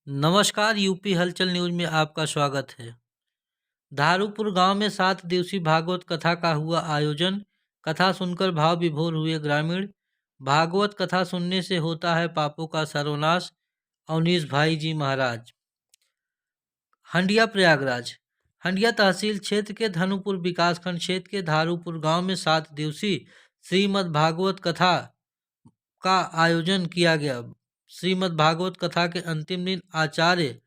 नमस्कार, यूपी हलचल न्यूज में आपका स्वागत है। धारूपुर गांव में 7 दिवसीय भागवत कथा का हुआ आयोजन। कथा सुनकर भाव विभोर हुए ग्रामीण। भागवत कथा सुनने से होता है पापों का सर्वनाश। अवनीश भाई जी महाराज। हंडिया प्रयागराज। हंडिया तहसील क्षेत्र के धनुपुर विकासखंड क्षेत्र के धारूपुर गांव में 7 दिवसीय श्रीमद् भागवत कथा का आयोजन किया गया। श्रीमद् भागवत कथा के अंतिम दिन आचार्य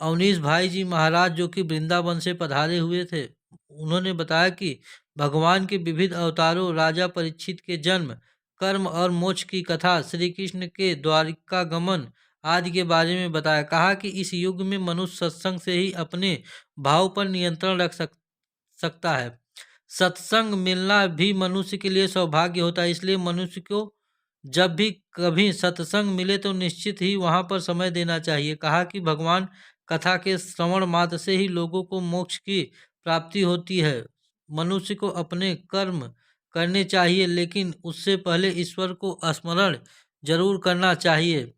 अवनीश भाई जी महाराज, जो कि वृंदावन से पधारे हुए थे, उन्होंने बताया कि भगवान के विविध अवतारों, राजा परीक्षित के जन्म, कर्म और मोक्ष की कथा, श्री कृष्ण के द्वारिका गमन आदि के बारे में बताया। कहा कि इस युग में मनुष्य सत्संग से ही अपने भाव पर नियंत्रण रख सकता है। सत्संग मिलना भी मनुष्य के लिए सौभाग्य होता है, इसलिए मनुष्य को जब भी कभी सत्संग मिले तो निश्चित ही वहां पर समय देना चाहिए। कहा कि भगवान कथा के श्रवण मात्र से ही लोगों को मोक्ष की प्राप्ति होती है। मनुष्य को अपने कर्म करने चाहिए, लेकिन उससे पहले ईश्वर को स्मरण जरूर करना चाहिए।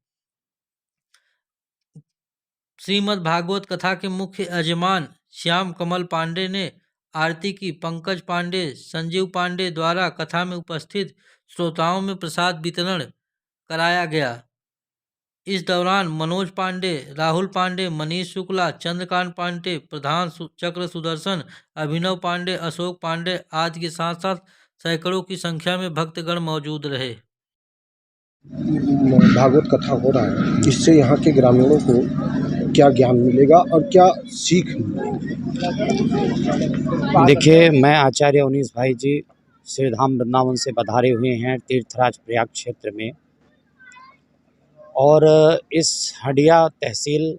श्रीमद् भागवत कथा के मुख्य यजमान श्याम कमल पांडे ने आरती की। पंकज पांडे, संजीव पांडे द्वारा कथा में उपस्थित श्रोताओं में प्रसाद वितरण कराया गया। इस दौरान मनोज पांडे, राहुल पांडे, मनीष शुक्ला, चंद्रकांत पांडे, प्रधान चक्र सुदर्शन, अभिनव पांडे, अशोक पांडे आदि के साथ साथ सैकड़ों की संख्या में भक्तगण मौजूद रहे। भागवत कथा हो रहा है, इससे यहाँ के ग्रामीणों को क्या ज्ञान मिलेगा और क्या सीख मिलेगी? देखिए, मैं आचार्य अवनीश भाई जी श्री धाम वृंदावन से पधारे हुए हैं तीर्थराज प्रयाग क्षेत्र में, और इस हंडिया तहसील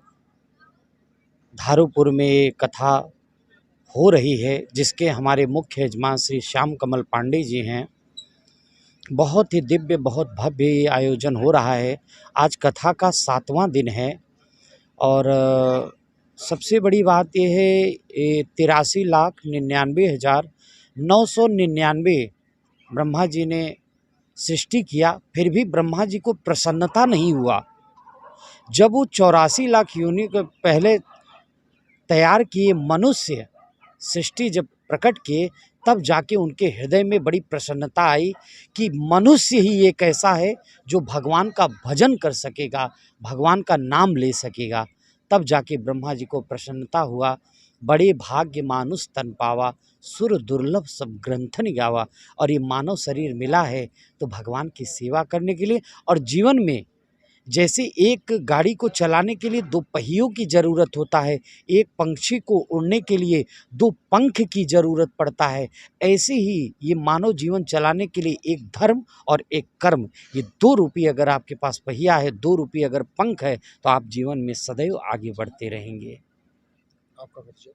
धारूपुर में ये कथा हो रही है, जिसके हमारे मुख्य यजमान श्री श्याम कमल पांडे जी हैं। बहुत ही दिव्य, बहुत भव्य आयोजन हो रहा है। आज कथा का 7वां दिन है, और सबसे बड़ी बात यह है, 83,99,999 ब्रह्मा जी ने सृष्टि किया, फिर भी ब्रह्मा जी को प्रसन्नता नहीं हुआ। जब वो 84 लाख योनि को पहले तैयार किए, मनुष्य सृष्टि जब प्रकट किए, तब जाके उनके हृदय में बड़ी प्रसन्नता आई कि मनुष्य ही एक ऐसा है जो भगवान का भजन कर सकेगा, भगवान का नाम ले सकेगा। तब जाके ब्रह्मा जी को प्रसन्नता हुआ। बड़े भाग्य मानुष तन पावा, सुर दुर्लभ सब ग्रंथन गावा। और ये मानव शरीर मिला है तो भगवान की सेवा करने के लिए, और जीवन में जैसे एक गाड़ी को चलाने के लिए 2 पहियों की ज़रूरत होता है, एक पंछी को उड़ने के लिए 2 पंख की ज़रूरत पड़ता है, ऐसे ही ये मानव जीवन चलाने के लिए एक धर्म और एक कर्म, ये 2 रूपी अगर आपके पास पहिया है, 2 रूपी अगर पंख है, तो आप जीवन में सदैव आगे बढ़ते रहेंगे। आपका परिचय?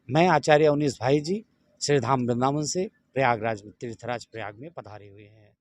मैं आचार्य अवनीश भाई जी श्री धाम वृंदावन से प्रयागराज में तीर्थराज प्रयाग में पधारे हुए हैं।